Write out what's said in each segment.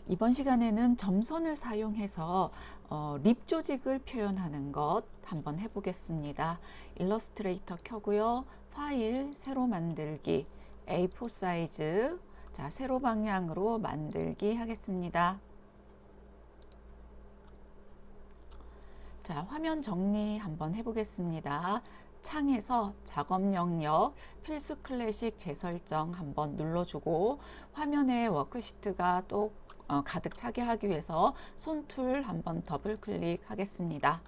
이번 시간에는 점선을 사용해서 립 조직을 표현하는 것 한번 해보겠습니다. 일러스트레이터 켜고요. 파일, 새로 만들기, A4 사이즈, 자, 세로 방향으로 만들기 하겠습니다. 자, 화면 정리 한번 해보겠습니다. 창에서 작업 영역 필수 클래식 재설정 한번 눌러주고 화면에 워크시트가 또 가득 차게 하기 위해서 손툴 한번 더블 클릭하겠습니다.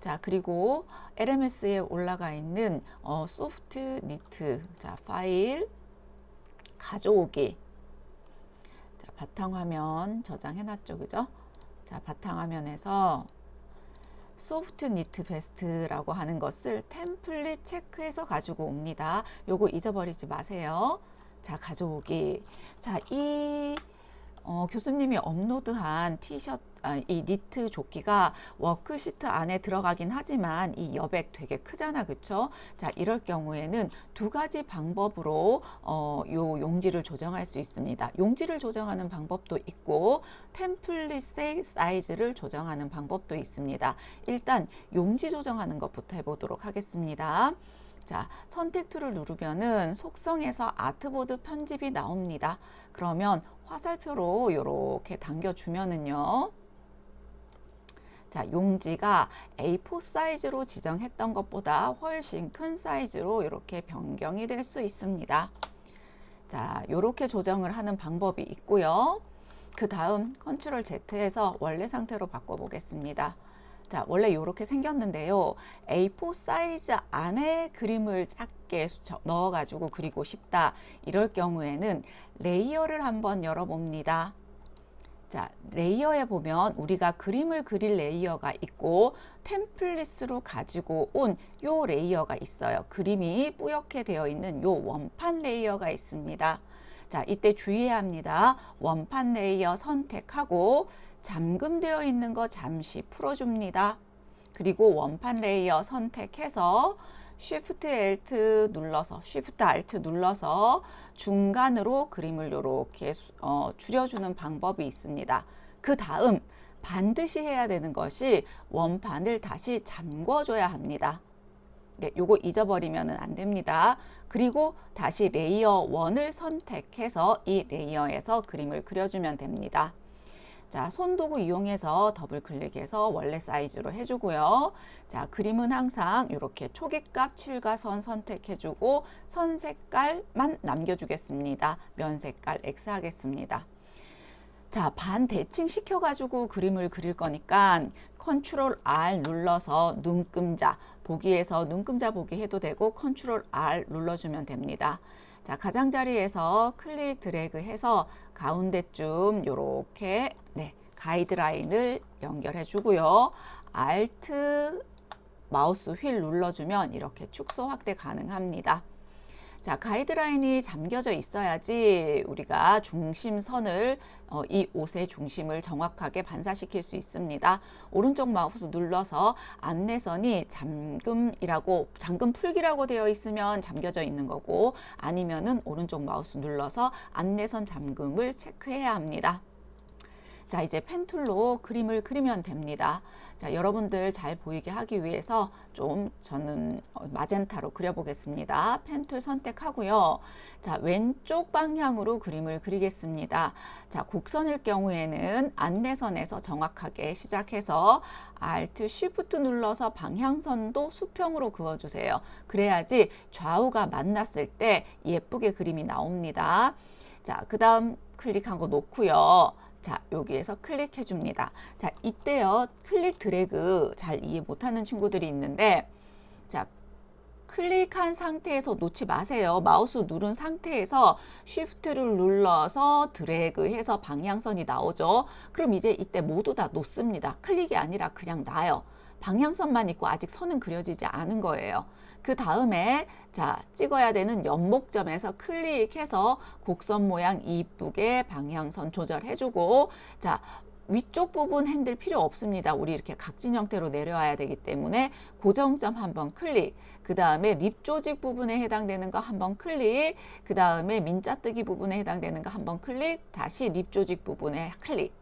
자, 그리고 LMS에 올라가 있는 소프트 니트, 자, 파일 가져오기. 자, 바탕화면 저장해놨죠, 그죠? 자, 바탕화면에서 소프트 니트 베스트라고 하는 것을 템플릿 체크해서 가지고 옵니다. 요거 잊어버리지 마세요. 자, 가져오기. 자, 교수님이 업로드한 이 니트 조끼가 워크시트 안에 들어가긴 하지만 이 여백 되게 크잖아, 그쵸? 자, 이럴 경우에는 두 가지 방법으로 요 용지를 조정할 수 있습니다. 용지를 조정하는 방법도 있고 템플릿의 사이즈를 조정하는 방법도 있습니다. 일단 용지 조정하는 것부터 해보도록 하겠습니다. 자, 선택 툴을 누르면은 속성에서 아트보드 편집이 나옵니다. 그러면 화살표로 이렇게 당겨주면은요. 자, 용지가 A4 사이즈로 지정했던 것보다 훨씬 큰 사이즈로 이렇게 변경이 될 수 있습니다. 자, 이렇게 조정을 하는 방법이 있고요. 그 다음 컨트롤 Z에서 원래 상태로 바꿔보겠습니다. 자, 원래 이렇게 생겼는데요. A4 사이즈 안에 그림을 작게 넣어가지고 그리고 싶다. 이럴 경우에는 레이어를 한번 열어봅니다. 자, 레이어에 보면 우리가 그림을 그릴 레이어가 있고 템플릿으로 가지고 온 요 레이어가 있어요. 그림이 뿌옇게 되어 있는 요 원판 레이어가 있습니다. 자, 이때 주의해야 합니다. 원판 레이어 선택하고 잠금되어 있는 거 잠시 풀어줍니다. 그리고 원판 레이어 선택해서 Shift Alt 눌러서 Shift Alt 눌러서 중간으로 그림을 이렇게 줄여주는 방법이 있습니다. 그 다음 반드시 해야 되는 것이 원판을 다시 잠궈줘야 합니다. 네, 요거 잊어버리면 안 됩니다. 그리고 다시 레이어 1을 선택해서 이 레이어에서 그림을 그려주면 됩니다. 자, 손도구 이용해서 더블 클릭해서 원래 사이즈로 해주고요. 자, 그림은 항상 이렇게 초기값 7가선 선택해주고 선 색깔만 남겨주겠습니다. 면 색깔 X 하겠습니다. 자, 반 대칭 시켜가지고 그림을 그릴 거니까 컨트롤 R 눌러서 눈금자 보기에서 눈금자 보기 해도 되고 컨트롤 R 눌러주면 됩니다. 자, 가장자리에서 클릭 드래그 해서 가운데쯤 요렇게 가이드라인을 연결해 주고요. Alt 마우스 휠 눌러주면 이렇게 축소 확대 가능합니다. 자, 가이드라인이 잠겨져 있어야지 우리가 중심선을 이 옷의 중심을 정확하게 반사시킬 수 있습니다. 오른쪽 마우스 눌러서 안내선이 잠금 풀기라고 되어 있으면 잠겨져 있는 거고 아니면은 오른쪽 마우스 눌러서 안내선 잠금을 체크해야 합니다. 자, 이제 펜툴로 그림을 그리면 됩니다. 자, 여러분들 잘 보이게 하기 위해서 좀 저는 마젠타로 그려보겠습니다. 펜툴 선택하고요. 자, 왼쪽 방향으로 그림을 그리겠습니다. 자, 곡선일 경우에는 안내선에서 정확하게 시작해서 Alt, Shift 눌러서 방향선도 수평으로 그어주세요. 그래야지 좌우가 만났을 때 예쁘게 그림이 나옵니다. 자, 그 다음 클릭한 거 놓고요. 자, 여기에서 클릭해 줍니다. 자, 이때요. 클릭 드래그 잘 이해 못하는 친구들이 있는데 자, 클릭한 상태에서 놓지 마세요. 마우스 누른 상태에서 Shift를 눌러서 드래그 해서 방향선이 나오죠. 그럼 이제 이때 모두 다 놓습니다. 클릭이 아니라 그냥 놔요. 방향선만 있고 아직 선은 그려지지 않은 거예요. 그 다음에 자, 찍어야 되는 연목점에서 클릭해서 곡선 모양 이쁘게 방향선 조절해주고 자, 위쪽 부분 핸들 필요 없습니다. 우리 이렇게 각진 형태로 내려와야 되기 때문에 고정점 한번 클릭, 그 다음에 립 조직 부분에 해당되는 거 한번 클릭, 그 다음에 민자뜨기 부분에 해당되는 거 한번 클릭, 다시 립 조직 부분에 클릭.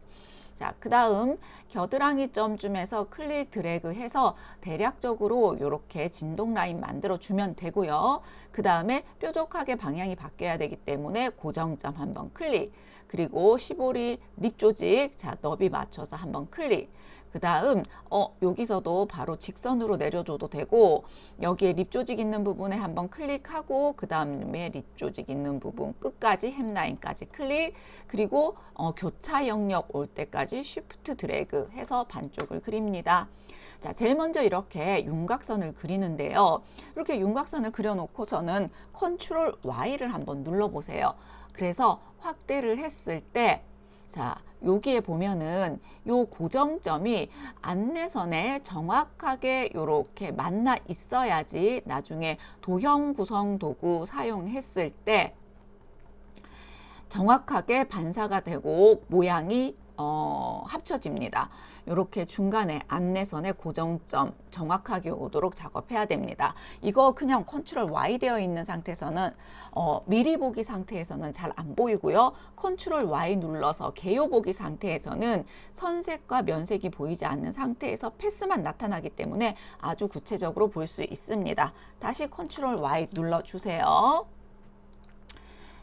자, 그 다음 겨드랑이 점쯤에서 클릭 드래그 해서 대략적으로 이렇게 진동 라인 만들어 주면 되고요. 그 다음에 뾰족하게 방향이 바뀌어야 되기 때문에 고정점 한번 클릭, 그리고 시보리 립 조직, 자, 너비 맞춰서 한번 클릭. 그 다음 여기서도 바로 직선으로 내려줘도 되고, 여기에 립 조직 있는 부분에 한번 클릭하고, 그 다음에 립 조직 있는 부분 끝까지 햄라인까지 클릭, 그리고 교차 영역 올 때까지 쉬프트 드래그 해서 반쪽을 그립니다. 자, 제일 먼저 이렇게 윤곽선을 그리는데요. 이렇게 윤곽선을 그려놓고 저는 컨트롤 Y를 한번 눌러보세요. 그래서 확대를 했을 때, 자, 여기에 보면은 요 고정점이 안내선에 정확하게 이렇게 만나 있어야지 나중에 도형 구성 도구 사용했을 때 정확하게 반사가 되고 모양이 합쳐집니다. 이렇게 중간에 안내선의 고정점 정확하게 오도록 작업해야 됩니다. 이거 그냥 컨트롤 Y 되어 있는 상태에서는 미리 보기 상태에서는 잘 안 보이고요. 컨트롤 Y 눌러서 개요 보기 상태에서는 선색과 면색이 보이지 않는 상태에서 패스만 나타나기 때문에 아주 구체적으로 볼 수 있습니다. 다시 컨트롤 Y 눌러주세요.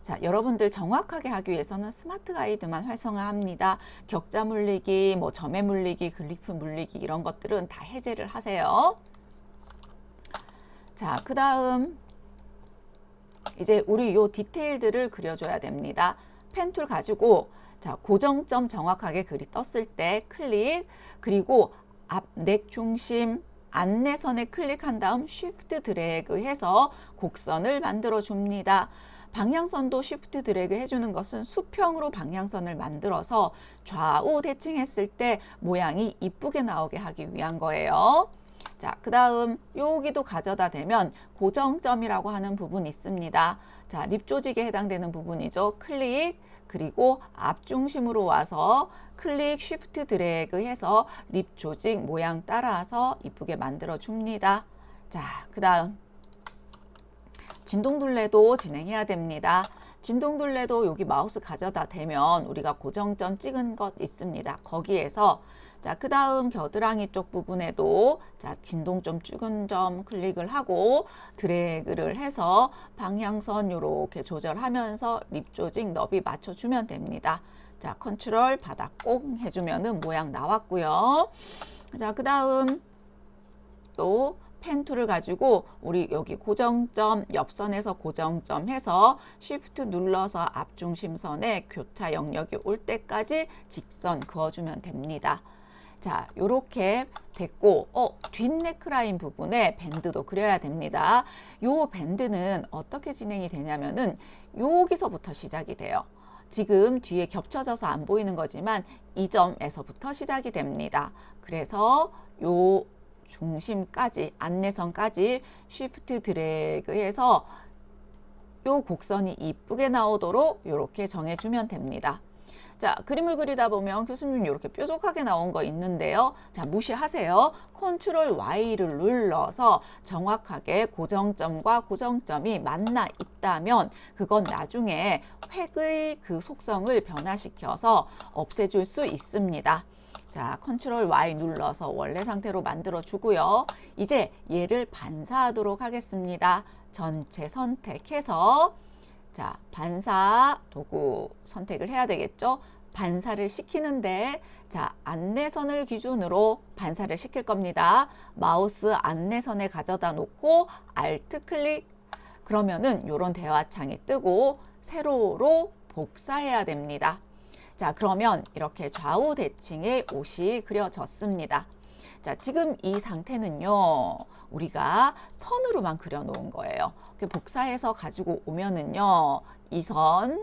자, 여러분들 정확하게 하기 위해서는 스마트 가이드만 활성화합니다. 격자 물리기, 뭐 점의 물리기, 글리프 물리기 이런 것들은 다 해제를 하세요. 자, 그 다음 이제 우리 요 디테일들을 그려줘야 됩니다. 펜툴 가지고, 자, 고정점 정확하게 글이 떴을 때 클릭, 그리고 앞 넥 중심 안내선에 클릭한 다음 쉬프트 드래그 해서 곡선을 만들어 줍니다. 방향선도 쉬프트 드래그 해주는 것은 수평으로 방향선을 만들어서 좌우 대칭했을 때 모양이 이쁘게 나오게 하기 위한 거예요. 자, 그 다음 여기도 가져다 대면 고정점이라고 하는 부분이 있습니다. 자, 립 조직에 해당되는 부분이죠. 클릭, 그리고 앞중심으로 와서 클릭 쉬프트 드래그 해서 립 조직 모양 따라서 이쁘게 만들어 줍니다. 자, 그 다음 진동둘레도 진행해야 됩니다. 진동둘레도 여기 마우스 가져다 대면 우리가 고정점 찍은 것 있습니다. 거기에서, 자, 그 다음 겨드랑이 쪽 부분에도, 자, 진동점 찍은 점 클릭을 하고 드래그를 해서 방향선 이렇게 조절하면서 립 조직 너비 맞춰주면 됩니다. 자, 컨트롤 바닥 꼭 해주면은 모양 나왔고요. 자, 그 다음 또 펜툴을 가지고 우리 여기 고정점, 옆선에서 고정점 해서 쉬프트 눌러서 앞중심선에 교차 영역이 올 때까지 직선 그어주면 됩니다. 자, 요렇게 됐고, 뒷 네크라인 부분에 밴드도 그려야 됩니다. 요 밴드는 어떻게 진행이 되냐면은 여기서부터 시작이 돼요. 지금 뒤에 겹쳐져서 안 보이는 거지만 이 점에서부터 시작이 됩니다. 그래서 요 중심까지, 안내선까지 쉬프트 드래그해서 요 곡선이 이쁘게 나오도록 이렇게 정해주면 됩니다. 자, 그림을 그리다 보면 교수님 이렇게 뾰족하게 나온 거 있는데요. 자, 무시하세요. 컨트롤 Y를 눌러서 정확하게 고정점과 고정점이 만나 있다면 그건 나중에 획의 그 속성을 변화시켜서 없애줄 수 있습니다. 자, 컨트롤 Y 눌러서 원래 상태로 만들어 주고요. 이제 얘를 반사하도록 하겠습니다. 전체 선택해서, 자, 반사 도구 선택을 해야 되겠죠. 반사를 시키는데, 자, 안내선을 기준으로 반사를 시킬 겁니다. 마우스 안내선에 가져다 놓고 Alt 클릭, 그러면은 이런 대화창이 뜨고 세로로 복사해야 됩니다. 자, 그러면 이렇게 좌우 대칭의 옷이 그려졌습니다. 자, 지금 이 상태는요, 우리가 선으로만 그려 놓은 거예요. 복사해서 가지고 오면은요, 이 선,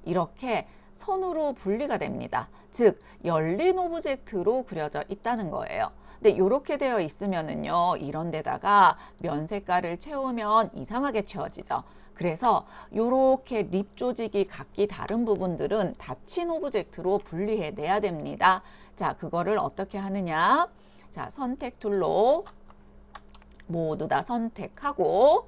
이렇게 선으로 분리가 됩니다. 즉, 열린 오브젝트로 그려져 있다는 거예요. 근데 이렇게 되어 있으면은요, 이런 데다가 면 색깔을 채우면 이상하게 채워지죠. 그래서 이렇게 립 조직이 각기 다른 부분들은 닫힌 오브젝트로 분리해 내야 됩니다. 자, 그거를 어떻게 하느냐? 자, 선택 툴로 모두 다 선택하고,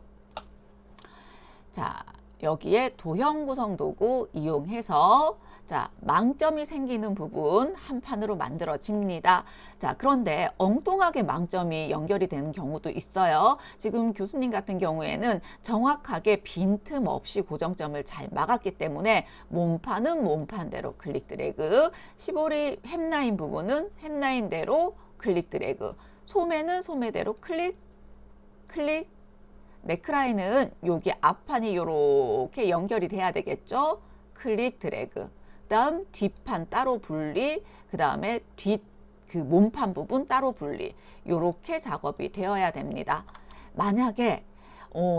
자, 여기에 도형 구성 도구 이용해서 자, 망점이 생기는 부분 한 판으로 만들어집니다. 자, 그런데 엉뚱하게 망점이 연결이 되는 경우도 있어요. 지금 교수님 같은 경우에는 정확하게 빈틈 없이 고정점을 잘 막았기 때문에 몸판은 몸판대로 클릭 드래그, 시보리 햄라인 부분은 햄라인대로 클릭 드래그, 소매는 소매대로 클릭, 클릭, 네크라인은 여기 앞판이 이렇게 연결이 돼야 되겠죠. 클릭 드래그. 그다음 뒷판 따로 분리, 그 다음에 그 몸판 부분 따로 분리. 이렇게 작업이 되어야 됩니다. 만약에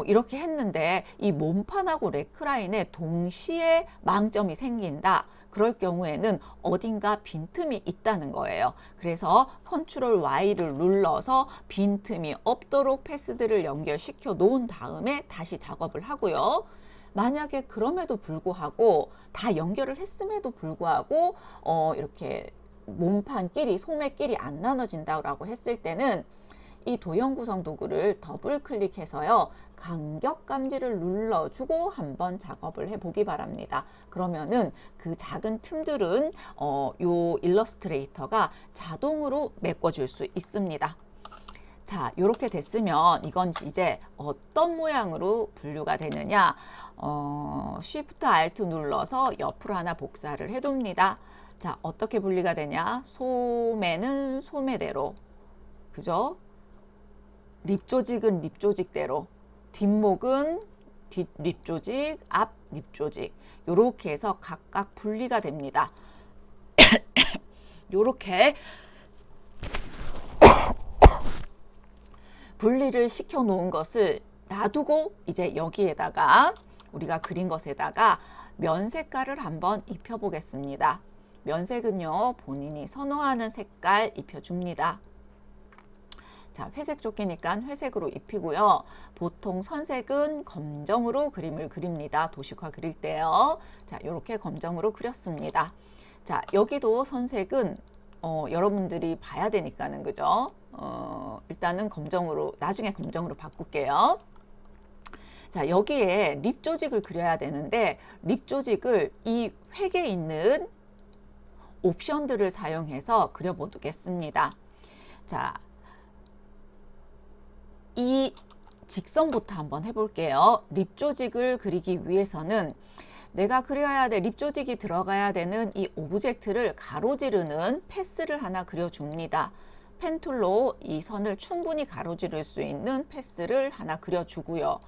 이렇게 했는데 이 몸판하고 네크라인에 동시에 망점이 생긴다. 그럴 경우에는 어딘가 빈틈이 있다는 거예요. 그래서 컨트롤 Y를 눌러서 빈틈이 없도록 패스들을 연결시켜 놓은 다음에 다시 작업을 하고요. 만약에 그럼에도 불구하고 다 연결을 했음에도 불구하고 이렇게 몸판끼리 소매끼리 안 나눠진다고 했을 때는 이 도형 구성 도구를 더블 클릭해서요, 간격 감지를 눌러주고 한번 작업을 해보기 바랍니다. 그러면은 그 작은 틈들은 요 일러스트레이터가 자동으로 메꿔줄 수 있습니다. 자, 이렇게 됐으면 이건 이제 어떤 모양으로 분류가 되느냐? Shift Alt 눌러서 옆으로 하나 복사를 해둡니다. 자, 어떻게 분리가 되냐? 소매는 소매대로, 그죠? 립 조직은 립 조직대로, 뒷목은 뒷 립 조직, 앞 립 조직, 요렇게 해서 각각 분리가 됩니다. 요렇게 분리를 시켜 놓은 것을 놔두고 이제 여기에다가 우리가 그린 것에다가 면 색깔을 한번 입혀 보겠습니다. 면색은요, 본인이 선호하는 색깔 입혀줍니다. 자, 회색 조끼니까 회색으로 입히고요. 보통 선색은 검정으로 그림을 그립니다. 도식화 그릴 때요. 자, 이렇게 검정으로 그렸습니다. 자, 여기도 선색은 여러분들이 봐야 되니까는, 그죠? 일단은 검정으로, 나중에 검정으로 바꿀게요. 자, 여기에 립 조직을 그려야 되는데, 립 조직을 이 획에 있는 옵션들을 사용해서 그려보겠습니다. 자, 이 직선부터 한번 해볼게요. 립 조직을 그리기 위해서는 내가 그려야 될 립 조직이 들어가야 되는 이 오브젝트를 가로지르는 패스를 하나 그려줍니다. 펜 툴로 이 선을 충분히 가로지를 수 있는 패스를 하나 그려주고요.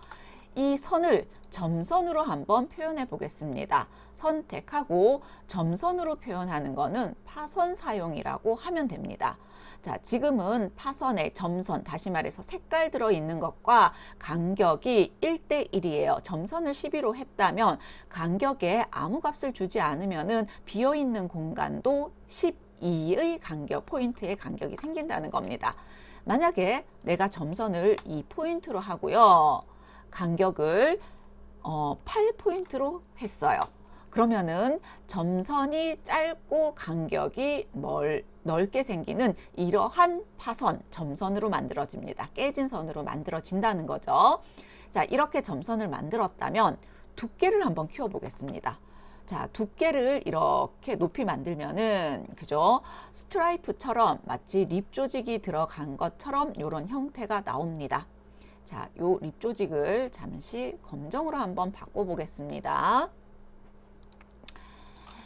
이 선을 점선으로 한번 표현해 보겠습니다. 선택하고 점선으로 표현하는 거는 파선 사용이라고 하면 됩니다. 자, 지금은 파선에 점선, 다시 말해서 색깔 들어있는 것과 간격이 1대1이에요. 점선을 12로 했다면 간격에 아무 값을 주지 않으면은 비어있는 공간도 12의 간격, 포인트의 간격이 생긴다는 겁니다. 만약에 내가 점선을 2포인트로 하고요. 간격을 8포인트로 했어요. 그러면은 점선이 짧고 간격이 넓게 생기는 이러한 파선, 점선으로 만들어집니다. 깨진 선으로 만들어진다는 거죠. 자, 이렇게 점선을 만들었다면 두께를 한번 키워보겠습니다. 자, 두께를 이렇게 높이 만들면은, 그죠? 스트라이프처럼 마치 립 조직이 들어간 것처럼 이런 형태가 나옵니다. 자, 요 립 조직을 잠시 검정으로 한번 바꿔보겠습니다.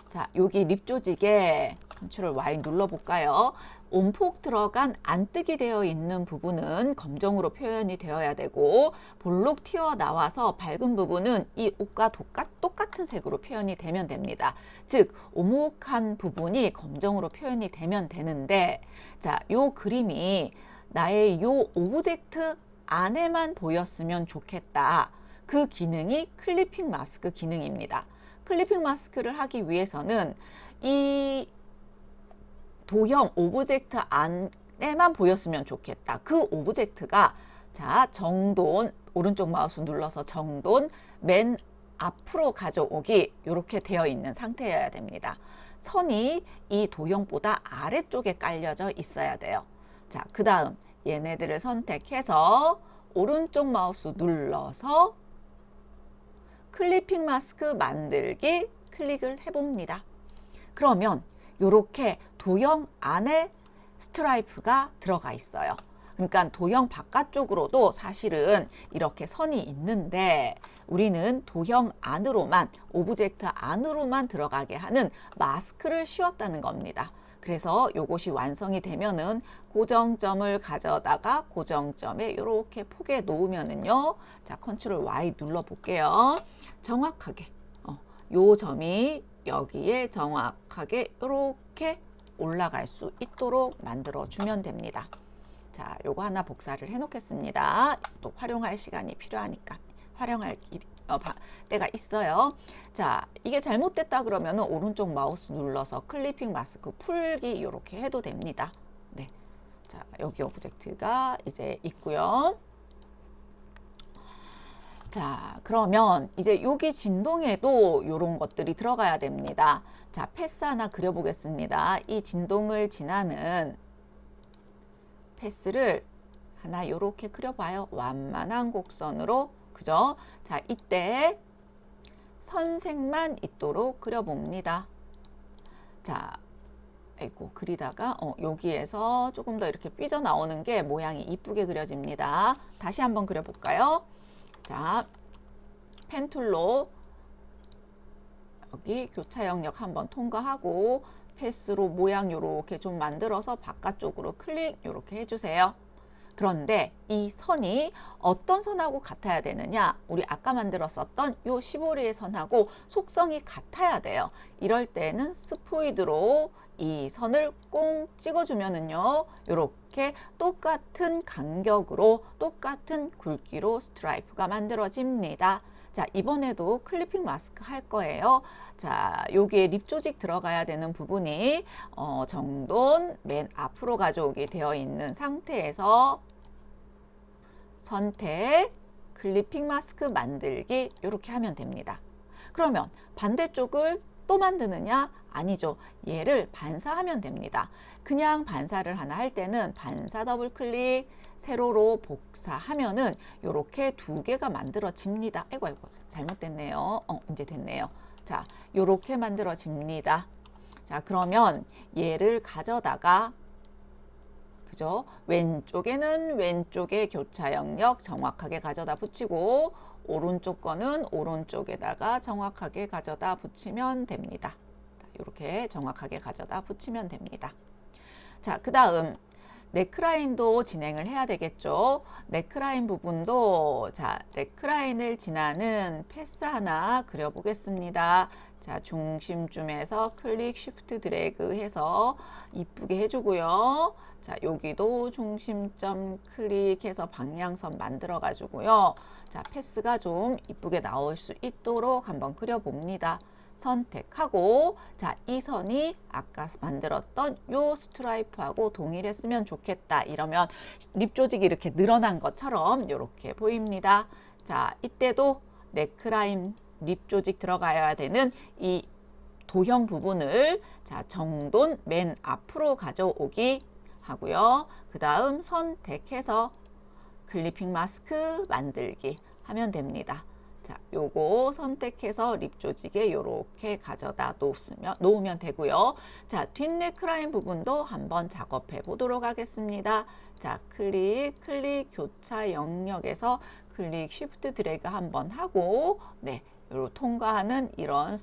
자, 여기 립 조직에 컨트롤 Y 눌러볼까요? 온폭 들어간 안뜨기 되어 있는 부분은 검정으로 표현이 되어야 되고, 볼록 튀어나와서 밝은 부분은 이 옷과 똑같은 색으로 표현이 되면 됩니다. 즉, 오목한 부분이 검정으로 표현이 되면 되는데, 자, 요 그림이 나의 요 오브젝트 안에만 보였으면 좋겠다. 그 기능이 클리핑 마스크 기능입니다. 클리핑 마스크를 하기 위해서는 이 도형 오브젝트 때만 보였으면 좋겠다. 그 오브젝트가 자, 정돈 오른쪽 마우스 눌러서 정돈 맨 앞으로 가져오기 이렇게 되어 있는 상태여야 됩니다. 선이 이 도형보다 아래쪽에 깔려져 있어야 돼요. 자, 그 다음 얘네들을 선택해서 오른쪽 마우스 눌러서 클리핑 마스크 만들기 클릭을 해봅니다. 그러면 이렇게 도형 안에 스트라이프가 들어가 있어요. 그러니까 도형 바깥쪽으로도 사실은 이렇게 선이 있는데 우리는 도형 안으로만, 오브젝트 안으로만 들어가게 하는 마스크를 씌웠다는 겁니다. 그래서 이것이 완성이 되면은 고정점을 가져다가 고정점에 이렇게 포개 놓으면은요. 자, 컨트롤 Y 눌러 볼게요. 정확하게 요 점이 여기에 정확하게 이렇게 올라갈 수 있도록 만들어 주면 됩니다. 자, 요거 하나 복사를 해 놓겠습니다. 또 활용할 시간이 필요하니까 활용할 때가 있어요. 자, 이게 잘못됐다 그러면은 오른쪽 마우스 눌러서 클리핑 마스크 풀기 이렇게 해도 됩니다. 네. 자, 여기 오브젝트가 이제 있고요. 자, 그러면 이제 여기 진동에도 이런 것들이 들어가야 됩니다. 자, 패스 하나 그려보겠습니다. 이 진동을 지나는 패스를 하나 이렇게 그려봐요. 완만한 곡선으로. 그죠? 자, 이때 선색만 있도록 그려봅니다. 자, 아이고, 그리다가 여기에서 조금 더 이렇게 삐져나오는 게 모양이 이쁘게 그려집니다. 다시 한번 그려볼까요? 자, 펜툴로 여기 교차 영역 한번 통과하고 패스로 모양 요렇게 좀 만들어서 바깥쪽으로 클릭 요렇게 해주세요. 그런데 이 선이 어떤 선하고 같아야 되느냐? 우리 아까 만들었었던 요 시보리의 선하고 속성이 같아야 돼요. 이럴 때는 스포이드로 이 선을 꽁 찍어주면은요, 요렇게 똑같은 간격으로 똑같은 굵기로 스트라이프가 만들어집니다. 자, 이번에도 클리핑 마스크 할 거예요. 자, 여기에 립 조직 들어가야 되는 부분이 정돈 맨 앞으로 가져오게 되어 있는 상태에서 선택, 클리핑 마스크 만들기 이렇게 하면 됩니다. 그러면 반대쪽을 또 만드느냐? 아니죠. 얘를 반사하면 됩니다. 그냥 반사를 하나 할 때는 반사 더블 클릭, 세로로 복사하면은 이렇게 두 개가 만들어집니다. 아이고 잘못됐네요. 이제 됐네요. 자, 이렇게 만들어집니다. 자, 그러면 얘를 가져다가 그죠? 왼쪽에는 왼쪽의 교차 영역 정확하게 가져다 붙이고 오른쪽 거는 오른쪽에다가 정확하게 가져다 붙이면 됩니다. 이렇게 정확하게 가져다 붙이면 됩니다. 자, 그 다음 넥라인도 진행을 해야 되겠죠. 넥라인 부분도 자, 넥라인을 지나는 패스 하나 그려보겠습니다. 자, 중심쯤에서 클릭 쉬프트 드래그 해서 이쁘게 해주고요. 자, 여기도 중심점 클릭해서 방향선 만들어 가지고요. 자, 패스가 좀 이쁘게 나올 수 있도록 한번 그려봅니다. 선택하고 자, 이 선이 아까 만들었던 요 스트라이프하고 동일했으면 좋겠다. 이러면 립 조직이 이렇게 늘어난 것처럼 이렇게 보입니다. 자, 이때도 넥라인 립 조직 들어가야 되는 이 도형 부분을 자, 정돈 맨 앞으로 가져오기 하고요. 그 다음 선택해서 클리핑 마스크 만들기 하면 됩니다. 자, 요거 선택해서 립 조직에 요렇게 가져다 놓으면 되고요. 자, 뒷네크라인 부분도 한번 작업해 보도록 하겠습니다. 자, 클릭 교차 영역에서 클릭 쉬프트 드래그 한번 하고 네, 요로 통과하는 이런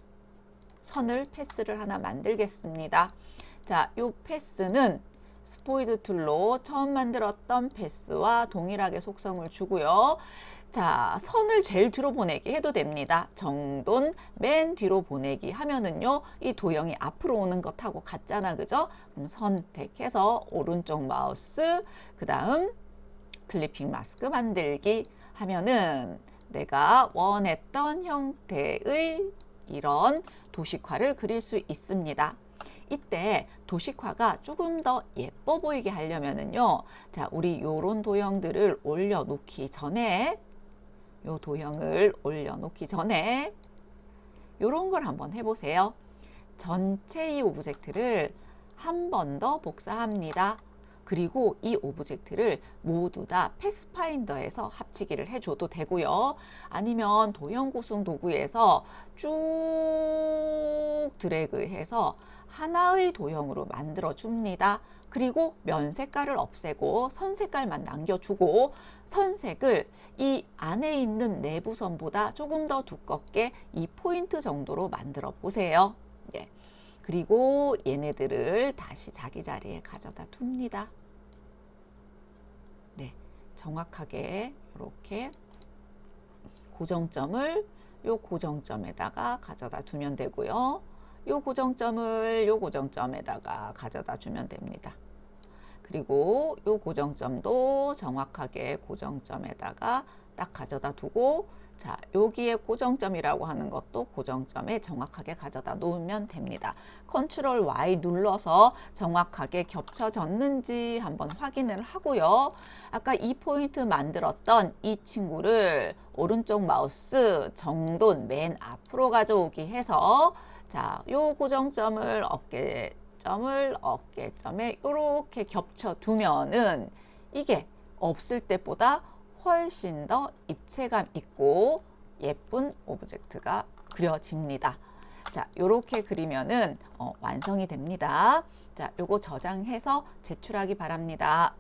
선을 패스를 하나 만들겠습니다. 자, 요 패스는 스포이드 툴로 처음 만들었던 패스와 동일하게 속성을 주고요. 자, 선을 제일 뒤로 보내기 해도 됩니다. 정돈 맨 뒤로 보내기 하면은요, 이 도형이 앞으로 오는 것하고 같잖아, 그죠? 그럼 선택해서 오른쪽 마우스, 그 다음 클리핑 마스크 만들기 하면은 내가 원했던 형태의 이런 도식화를 그릴 수 있습니다. 이때 도식화가 조금 더 예뻐 보이게 하려면은요. 자, 우리 요런 도형들을 올려놓기 전에 요 도형을 올려놓기 전에 요런 걸 한번 해보세요. 전체 이 오브젝트를 한 번 더 복사합니다. 그리고 이 오브젝트를 모두 다 패스파인더에서 합치기를 해줘도 되고요. 아니면 도형 구성 도구에서 쭉 드래그해서 하나의 도형으로 만들어 줍니다. 그리고 면 색깔을 없애고 선 색깔만 남겨주고 선색을 이 안에 있는 내부 선보다 조금 더 두껍게 2포인트 정도로 만들어 보세요. 예. 그리고 얘네들을 다시 자기 자리에 가져다 둡니다. 네, 정확하게 이렇게 고정점을 요 고정점에다가 가져다 두면 되고요. 요 고정점을 요 고정점에다가 가져다 주면 됩니다. 그리고 요 고정점도 정확하게 고정점에다가 딱 가져다 두고, 자, 여기에 고정점이라고 하는 것도 고정점에 정확하게 가져다 놓으면 됩니다. 컨트롤 Y 눌러서 정확하게 겹쳐졌는지 한번 확인을 하고요. 아까 이 포인트 만들었던 이 친구를 오른쪽 마우스 정돈 맨 앞으로 가져오기 해서, 자, 요 고정점을 어깨점에 이렇게 겹쳐 두면은 이게 없을 때보다 훨씬 더 입체감 있고 예쁜 오브젝트가 그려집니다. 자, 요렇게 그리면은 완성이 됩니다. 자, 요거 저장해서 제출하기 바랍니다.